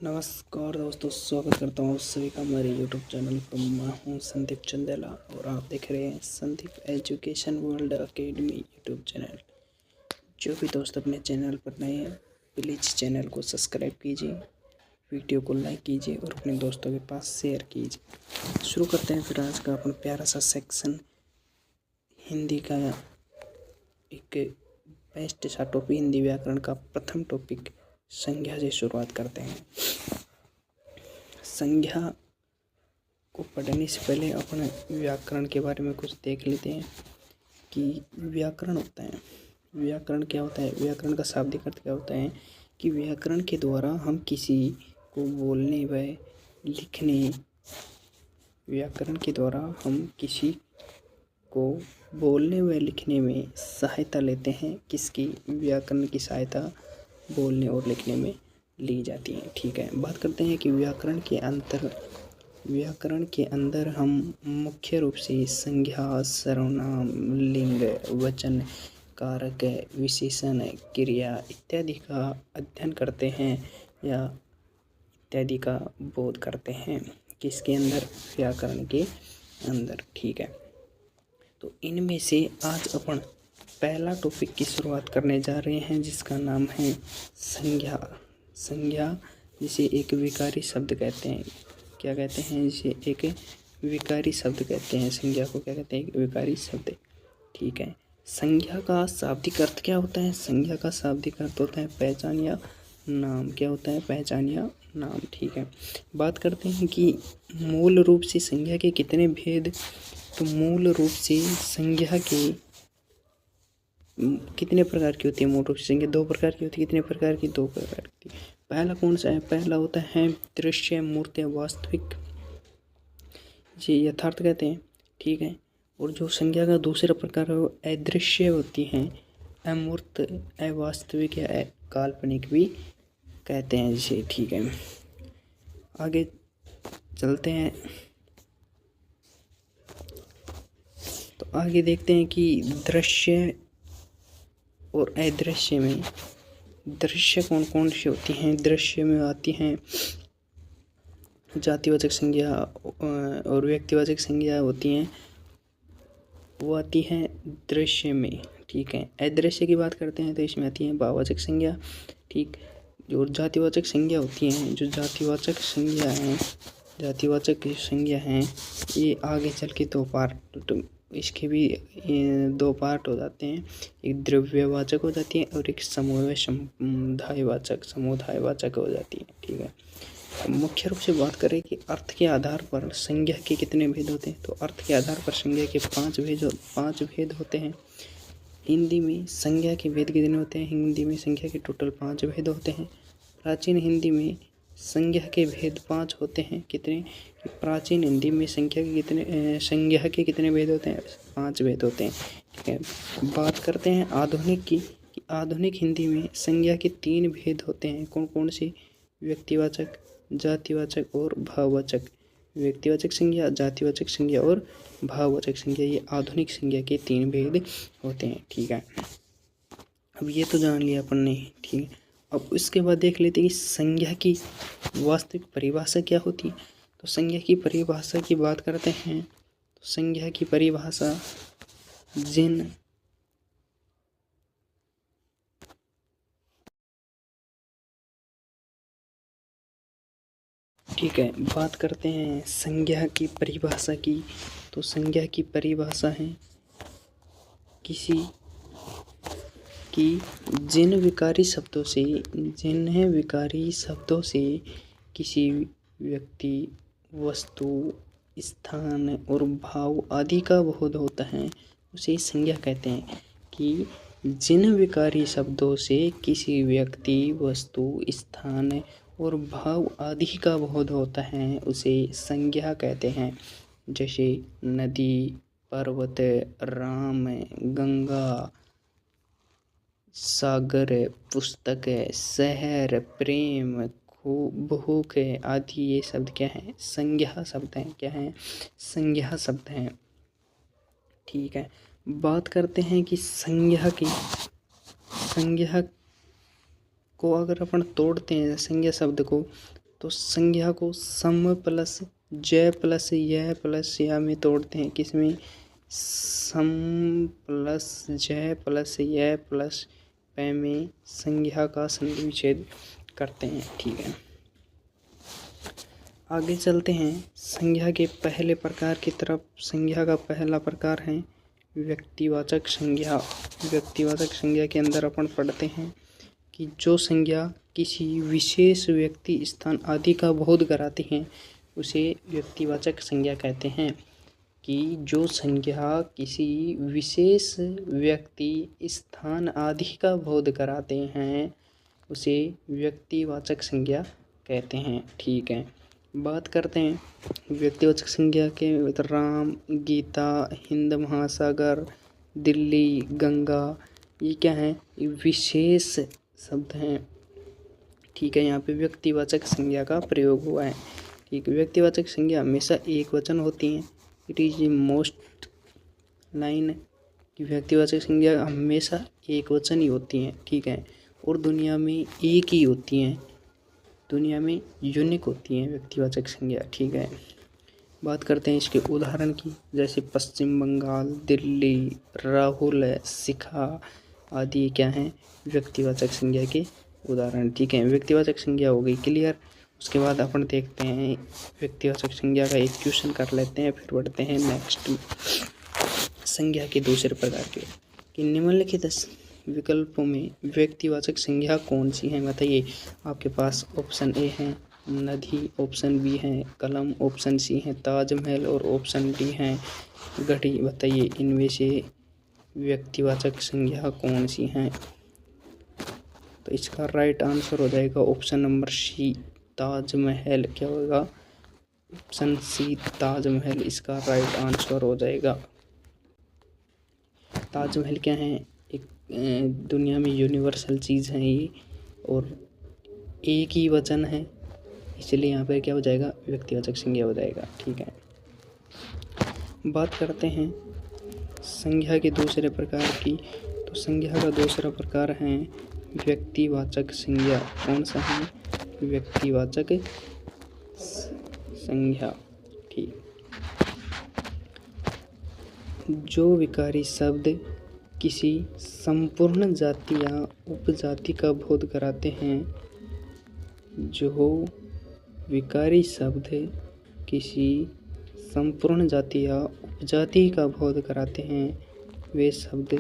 नमस्कार दोस्तों, स्वागत करता हूँ सभी का हमारे यूट्यूब चैनल पर। मैं हूँ संदीप चंदेला और आप देख रहे हैं Sandeep education world academy YouTube channel. जो भी दोस्त अपने चैनल पर नए हैं प्लीज़ चैनल को सब्सक्राइब कीजिए, वीडियो को लाइक कीजिए और अपने दोस्तों के पास शेयर कीजिए। शुरू करते हैं फिर आज का अपना प्यारा सा सेक्शन, हिंदी का एक बेस्ट सा टॉपिक, हिंदी व्याकरण का प्रथम टॉपिक संज्ञा से शुरुआत करते हैं। संज्ञा को पढ़ने से पहले अपने व्याकरण के बारे में कुछ देख लेते हैं कि व्याकरण होता है। व्याकरण क्या होता है? व्याकरण का शाब्दिक अर्थ क्या होता है कि व्याकरण के द्वारा हम किसी को बोलने व लिखने, व्याकरण के द्वारा हम किसी को बोलने व लिखने में सहायता लेते हैं। किसकी? व्याकरण की सहायता बोलने और लिखने में ली जाती है। ठीक है, बात करते हैं कि व्याकरण के अंदर हम मुख्य रूप से संज्ञा, सर्वनाम, लिंग, वचन, कारक, विशेषण, क्रिया इत्यादि का अध्ययन करते हैं या इत्यादि का बोध करते हैं। किसके अंदर? व्याकरण के अंदर। ठीक है, तो इनमें से आज अपन पहला टॉपिक की शुरुआत करने जा रहे हैं जिसका नाम है संज्ञा। संज्ञा जिसे एक विकारी शब्द कहते हैं। क्या कहते हैं? जिसे एक विकारी शब्द कहते हैं। संज्ञा को क्या कहते हैं? एक विकारी शब्द। ठीक है, संज्ञा का शाब्दिक अर्थ क्या होता है? संज्ञा का शाब्दिक अर्थ होता है पहचान या नाम। क्या होता है? पहचान या नाम। ठीक है, बात करते हैं कि मूल रूप से संज्ञा के कितने भेद। तो मूल रूप से संज्ञा के कितने प्रकार की होती है? मूल रूप से संज्ञा दो प्रकार की होती है। कितने प्रकार की? दो प्रकार की। पहला कौन सा है? पहला होता है दृश्य, मूर्त, वास्तविक, ये यथार्थ कहते हैं। ठीक है, और जो संज्ञा का दूसरा प्रकार है वो अदृश्य होती हैं, अमूर्त, अवास्तविक या काल्पनिक भी कहते हैं जिसे। ठीक है, आगे चलते हैं तो आगे देखते हैं कि दृश्य और अदृश्य में दृश्य कौन कौन सी होती हैं। दृश्य में आती हैं जातिवाचक संज्ञा और व्यक्तिवाचक संज्ञा होती हैं, वो आती हैं दृश्य में। ठीक है, अदृश्य की बात करते हैं तो इसमें आती हैं भाववाचक संज्ञा। ठीक, जो जातिवाचक संज्ञा होती हैं, जो जातिवाचक संज्ञा हैं ये आगे चल के दो पार्ट, इसके भी दो पार्ट हो जाते हैं। एक द्रव्यवाचक हो जाती है और एक समुदायवाचक हो जाती है। ठीक है, मुख्य रूप से बात करें कि अर्थ के आधार पर संज्ञा के कितने भेद होते हैं। तो अर्थ के आधार पर संज्ञा के पांच भेद होते हैं। हिंदी में संज्ञा के भेद कितने होते हैं? हिंदी में संज्ञा के टोटल 5 भेद होते हैं। प्राचीन हिंदी में संज्ञा के भेद 5 होते हैं। कितने? प्राचीन हिंदी में संज्ञा के कितने भेद होते हैं? 5 भेद होते हैं। ठीक है, बात करते हैं आधुनिक की, कि आधुनिक हिंदी में संज्ञा के 3 भेद होते हैं। कौन कौन से? व्यक्तिवाचक, जातिवाचक और भाववाचक। व्यक्तिवाचक संज्ञा, जातिवाचक संज्ञा और भाववाचक संज्ञा, ये आधुनिक संज्ञा के 3 भेद होते हैं। ठीक है, अब ये तो जान लिया अपन ने। ठीक है, अब इसके बाद देख लेते हैं कि संज्ञा की वास्तविक परिभाषा क्या होती है। तो संज्ञा की परिभाषा की बात करते हैं तो संज्ञा की परिभाषा ठीक है, बात करते हैं संज्ञा की परिभाषा की। तो संज्ञा की परिभाषा है किसी की जिन विकारी शब्दों से किसी व्यक्ति, वस्तु, स्थान और भाव आदि का बोध होता है उसे संज्ञा कहते हैं। कि जिन विकारी शब्दों से किसी व्यक्ति, वस्तु, स्थान और भाव आदि का बोध होता है उसे संज्ञा कहते हैं। जैसे नदी, पर्वत, राम, गंगा, सागर, पुस्तक, शहर, प्रेम, भूख आदि ये शब्द क्या हैं? संज्ञा शब्द हैं। क्या हैं? संज्ञा शब्द हैं। ठीक है, बात करते हैं कि संज्ञा को अगर अपन तोड़ते हैं संज्ञा शब्द को, तो संज्ञा को सम प्लस जय प्लस यह प्लस या में तोड़ते हैं। किसमें? सम प्लस जय प्लस यह प्लस पै में संज्ञा का संधि विच्छेद करते हैं। ठीक है, आगे चलते हैं संज्ञा के पहले प्रकार की तरफ। संज्ञा का पहला प्रकार है व्यक्तिवाचक संज्ञा। व्यक्तिवाचक संज्ञा के अंदर अपन पढ़ते हैं कि जो संज्ञा किसी विशेष व्यक्ति, स्थान आदि का बोध कराती हैं उसे व्यक्तिवाचक संज्ञा कहते हैं। कि जो संज्ञा किसी विशेष व्यक्ति, स्थान आदि का बोध कराते हैं उसे व्यक्तिवाचक संज्ञा कहते हैं। ठीक है, बात करते हैं व्यक्तिवाचक संज्ञा के। राम, गीता, हिंद महासागर, दिल्ली, गंगा, ये क्या है? ये विशेष शब्द हैं। ठीक है, यहाँ पे व्यक्तिवाचक संज्ञा का प्रयोग हुआ है। ठीक है, व्यक्तिवाचक संज्ञा हमेशा एक वचन होती हैं। इट इज मोस्ट लाइन कि व्यक्तिवाचक संज्ञा हमेशा एक वचन ही होती हैं। ठीक है, और दुनिया में एक ही होती हैं, दुनिया में यूनिक होती हैं व्यक्तिवाचक संज्ञा। ठीक है, बात करते हैं इसके उदाहरण की। जैसे पश्चिम बंगाल, दिल्ली, राहुल, शिखा आदि क्या हैं? व्यक्तिवाचक संज्ञा के उदाहरण। ठीक है, व्यक्तिवाचक संज्ञा हो गई क्लियर। उसके बाद अपन देखते हैं व्यक्तिवाचक संज्ञा का एक क्वेश्चन कर लेते हैं, फिर बढ़ते हैं नेक्स्ट संज्ञा के दूसरे प्रकार के। कि निम्नलिखित विकल्पों में व्यक्तिवाचक संज्ञा कौन सी है? बताइए। आपके पास ऑप्शन ए है नदी, ऑप्शन बी है कलम, ऑप्शन सी है ताजमहल और ऑप्शन डी है घड़ी। बताइए इनमें से व्यक्तिवाचक संज्ञा कौन सी हैं? तो इसका राइट आंसर हो जाएगा ऑप्शन नंबर सी ताजमहल। क्या होगा? ऑप्शन सी ताजमहल इसका राइट आंसर हो जाएगा। ताजमहल क्या है? एक दुनिया में यूनिवर्सल चीज़ है ये, और एक ही वचन है, इसलिए यहाँ पर क्या हो जाएगा? व्यक्तिवाचक संज्ञा हो जाएगा। ठीक है, बात करते हैं संज्ञा के दूसरे प्रकार की। तो संज्ञा का दूसरा प्रकार है व्यक्तिवाचक संज्ञा। कौन सा है? व्यक्तिवाचक संज्ञा। ठीक, जो विकारी शब्द किसी संपूर्ण जाति या उपजाति का बोध कराते हैं। जो विकारी शब्द किसी संपूर्ण जाति या उपजाति का बोध कराते हैं वे शब्द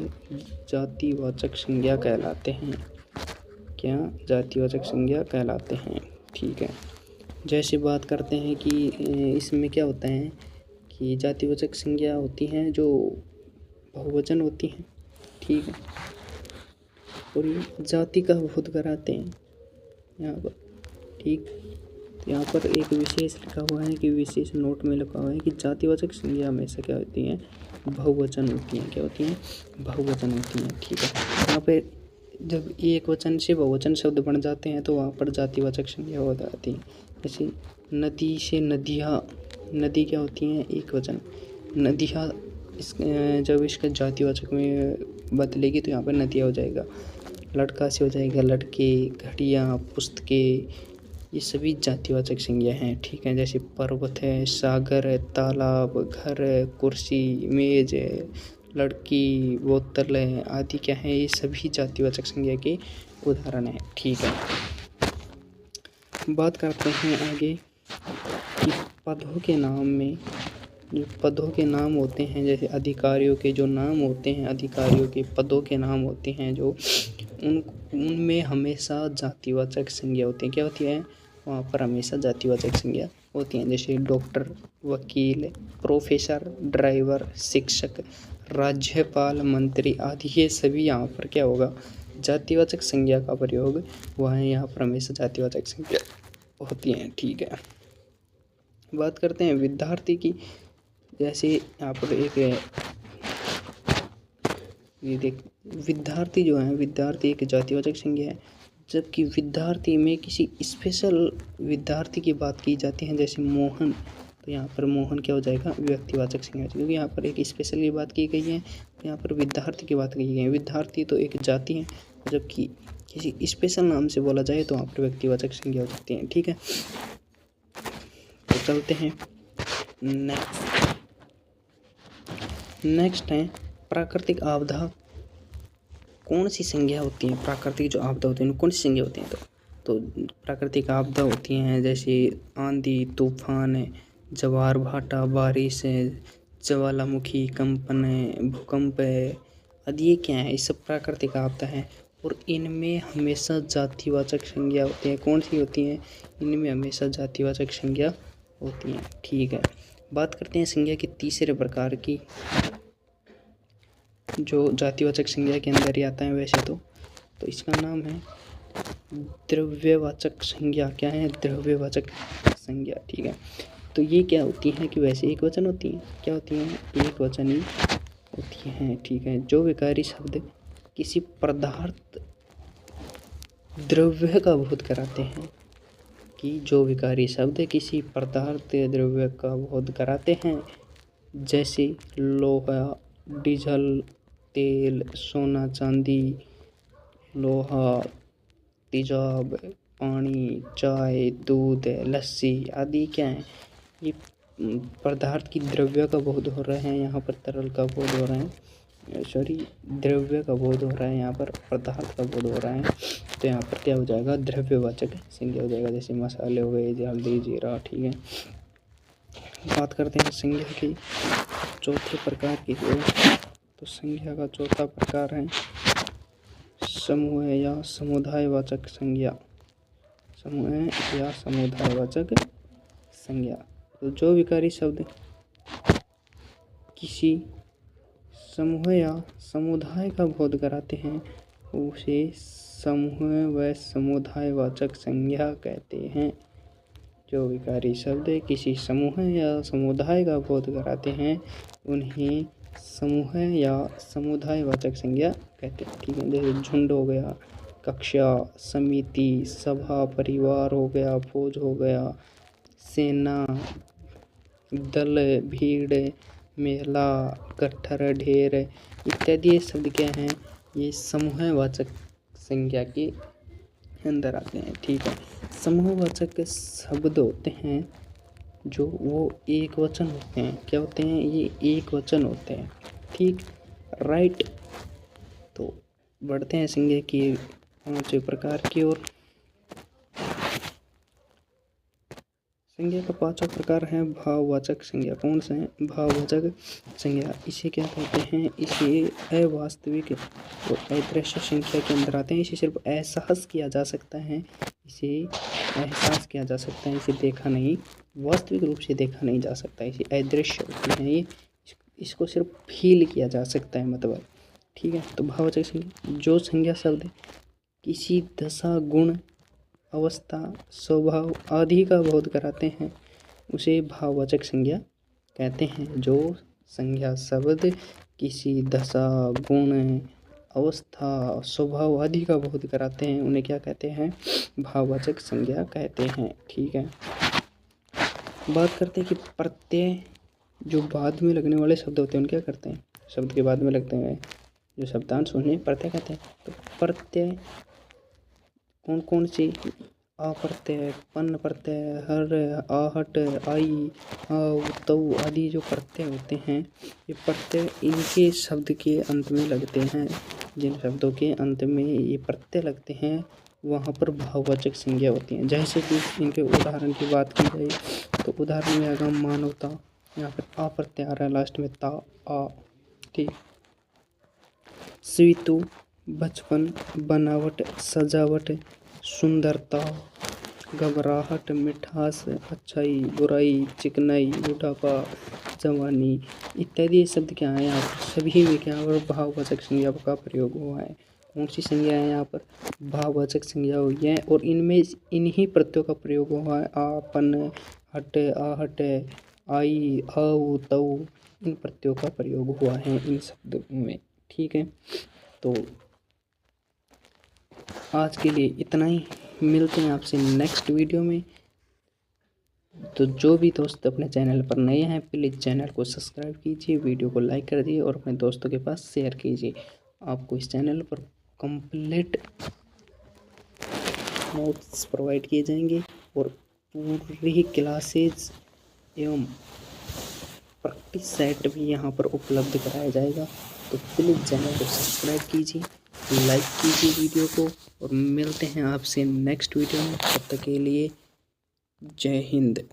जातिवाचक संज्ञा कहलाते हैं। क्या? जातिवाचक संज्ञा कहलाते हैं। ठीक है, जैसे बात करते हैं कि इसमें क्या होता है कि जातिवाचक संज्ञा होती हैं जो बहुवचन होती हैं। ठीक है, और ये जाति का बोध कराते हैं यहाँ पर। ठीक, तो यहाँ पर एक विशेष लिखा हुआ है कि विशेष नोट में लिखा हुआ है कि जातिवाचक संज्ञा हमेशा क्या होती हैं? बहुवचन होती हैं। क्या होती हैं? बहुवचन होती हैं। ठीक है, यहाँ पे जब एक वचन से बहुवचन शब्द बन जाते हैं तो वहाँ पर जातिवाचक संज्ञा हो जाती है। जैसे नदी से नदियाँ, नदी क्या होती हैं? एक वचन। नदियाँ जब इसका जातिवाचक में बदलेगी तो यहाँ पर नदियाँ हो जाएगा। लड़का से हो जाएगा लड़के, घड़ियाँ, पुस्तकें, ये सभी जातिवाचक संज्ञा हैं। ठीक है, जैसे पर्वत है, सागर है, तालाब, घर है, कुर्सी, मेज है, लड़की, बोतल है आदि क्या है? ये सभी जातिवाचक संज्ञा के उदाहरण हैं। ठीक है, बात करते हैं आगे कि पदों के नाम में, जो पदों के नाम होते हैं, जैसे अधिकारियों के जो नाम होते हैं, अधिकारियों के पदों के नाम होते हैं जो उनमें हमेशा जातिवाचक संज्ञा होती है। क्या होती है? वहाँ पर हमेशा जातिवाचक संज्ञा होती हैं। जैसे डॉक्टर, वकील, प्रोफेसर, ड्राइवर, शिक्षक, राज्यपाल, मंत्री आदि ये सभी यहाँ पर क्या होगा? जातिवाचक संज्ञा का प्रयोग हुआ है। यहाँ पर हमेशा जातिवाचक संज्ञा होती हैं। ठीक है, बात करते हैं विद्यार्थी की। जैसे यहाँ पर एक ये देख, विद्यार्थी जो है, विद्यार्थी एक जातिवाचक संज्ञा है। जबकि विद्यार्थी में किसी स्पेशल विद्यार्थी की बात की जाती है, जैसे मोहन, तो यहाँ पर मोहन क्या हो जाएगा? व्यक्तिवाचक संज्ञा, क्योंकि यहाँ पर एक स्पेशल की बात की गई है, तो यहाँ पर विद्यार्थी की बात की गई है। विद्यार्थी तो एक जाति है, जबकि किसी स्पेशल नाम से बोला जाए तो वहाँ पर व्यक्तिवाचक संज्ञा हो सकती है। ठीक है, तो चलते हैं नेक्स्ट है प्राकृतिक आपदा कौन सी संज्ञा होती है। प्राकृतिक जो आपदा होती है कौन सी संज्ञा होती है। तो प्राकृतिक आपदा होती हैं जैसे आंधी, तूफान, ज्वार भाटा, बारिश, ज्वालामुखी, कंपन, भूकंप आदि। ये क्या है, ये सब प्राकृतिक आपदा है और इनमें हमेशा जातिवाचक संज्ञा होती है। कौन सी होती हैं, इनमें हमेशा जातिवाचक संज्ञा होती हैं। ठीक है, बात करते हैं संज्ञा के तीसरे प्रकार की, जो जातिवाचक संज्ञा के अंदर ही आता है वैसे तो इसका नाम है द्रव्यवाचक संज्ञा। क्या है, द्रव्यवाचक संज्ञा। ठीक है, तो ये क्या होती है कि वैसे एक वचन होती हैं। क्या होती हैं, एक वचन ही होती हैं। ठीक है, जो विकारी शब्द किसी पदार्थ द्रव्य का बोध कराते हैं, कि जो विकारी शब्द किसी पदार्थ द्रव्य का बोध कराते हैं, जैसे लोहा, डीजल, तेल, सोना चांदी, लोहा, तेजाब, पानी, चाय, दूध, लस्सी आदि क्या है, ये पदार्थ की द्रव्य का बोध हो रहा है। यहाँ पर तरल का बोध हो रहा है, सॉरी द्रव्य का बोध हो रहा है, यहाँ पर पदार्थ का बोध हो रहा है। तो यहाँ पर क्या हो जाएगा, द्रव्यवाचक संज्ञा हो जाएगा। जैसे मसाले हो गए, हल्दी, जीरा। ठीक है, बात करते हैं संज्ञा की चौथे प्रकार की। तो संज्ञा का चौथा प्रकार है समूह या समुदायवाचक संज्ञा। समूह या समुदायवाचक संज्ञा, तो जो विकारी शब्द किसी समूह या समुदाय का बोध कराते हैं उसे समूह व समुदायवाचक संज्ञा कहते हैं। जो विकारी शब्द किसी समूह या समुदाय का बोध कराते हैं उन्हें समूह या समुदायवाचक संज्ञा कहते हैं। ठीक है, जैसे झुंड हो गया, कक्षा, समिति, सभा, परिवार हो गया, फौज हो गया, सेना, दल, भीड़, मेला, गट्ठर, ढेर इत्यादि ये शब्द क्या हैं, ये समूहवाचक संज्ञा के अंदर आते हैं। ठीक है, समूहवाचक शब्द होते हैं जो वो एक वचन होते हैं। क्या होते हैं, ये एक वचन होते हैं। ठीक, राइट। तो बढ़ते हैं संज्ञा की पांचवें प्रकार की ओर। संज्ञा का पांचवा प्रकार है भाववाचक संज्ञा। कौन सा है, भाववाचक संज्ञा। इसे क्या कहते हैं, इसे अवास्तविक और अदृश्य संख्या के अंदर आते हैं। इसे सिर्फ एहसास किया जा सकता है, इसे एहसास किया जा सकता है, इसे देखा नहीं, वास्तविक रूप से देखा नहीं जा सकता। इसे अदृश्य होती है, ये इसको सिर्फ फील किया जा सकता है मतलब। ठीक है, तो भाववाचक संज्ञा, जो संज्ञा शब्द किसी दशा, गुण, अवस्था, स्वभाव आदि का बोध कराते हैं उसे भाववाचक संज्ञा कहते हैं। जो संज्ञा शब्द किसी दशा, गुण, अवस्था, स्वभाव आदि का बोध कराते हैं उन्हें क्या कहते हैं, भाववाचक संज्ञा कहते हैं। ठीक है, बात करते हैं कि प्रत्यय जो बाद में लगने वाले शब्द होते हैं उन क्या करते हैं, शब्द के बाद में लगते हैं जो शब्दांश उन्हें प्रत्यय कहते हैं। तो प्रत्यय कौन कौन सी, आ प्रत्यय, पन प्रत्यय, हर, आहट, आई, आव, तऊ आदि जो प्रत्यय होते हैं, ये प्रत्यय इनके शब्द के अंत में लगते हैं। जिन शब्दों के अंत में ये प्रत्यय लगते हैं वहाँ पर भाववाचक संज्ञा होती हैं। जैसे कि इनके उदाहरण की बात की जाए तो उदाहरण में आएगा मानवता, यहाँ पर आ प्रत्यय आ रहा है लास्ट में, ता, आ। ठीक, स्वीतु, बचपन, बनावट, सजावट, सुंदरता, घबराहट, मिठास, अच्छाई, बुराई, चिकनाई, बुढ़ापा, जवानी इत्यादि शब्द क्या है यहाँ पर, सभी में क्या और भाववाचक संज्ञा का प्रयोग हुआ है। कौन सी संज्ञा है यहाँ पर, भाववाचक संज्ञा हुई है और इनमें इन्हीं प्रत्ययों का प्रयोग हुआ है। आपन, हट, आहट, आई, आऊ, तऊ इन प्रत्ययों का प्रयोग हुआ है इन शब्दों में। ठीक है, तो आज के लिए इतना ही, मिलते हैं आपसे नेक्स्ट वीडियो में। तो जो भी दोस्त अपने चैनल पर नए हैं प्लीज़ चैनल को सब्सक्राइब कीजिए, वीडियो को लाइक कर दीजिए और अपने दोस्तों के पास शेयर कीजिए। आपको इस चैनल पर कंप्लीट नोट्स प्रोवाइड किए जाएंगे और पूरी क्लासेज एवं प्रैक्टिस सेट भी यहाँ पर उपलब्ध कराया जाएगा। तो प्लीज़ चैनल को सब्सक्राइब कीजिए, लाइक कीजिए वीडियो को और मिलते हैं आपसे नेक्स्ट वीडियो में। तब तक के लिए जय हिंद।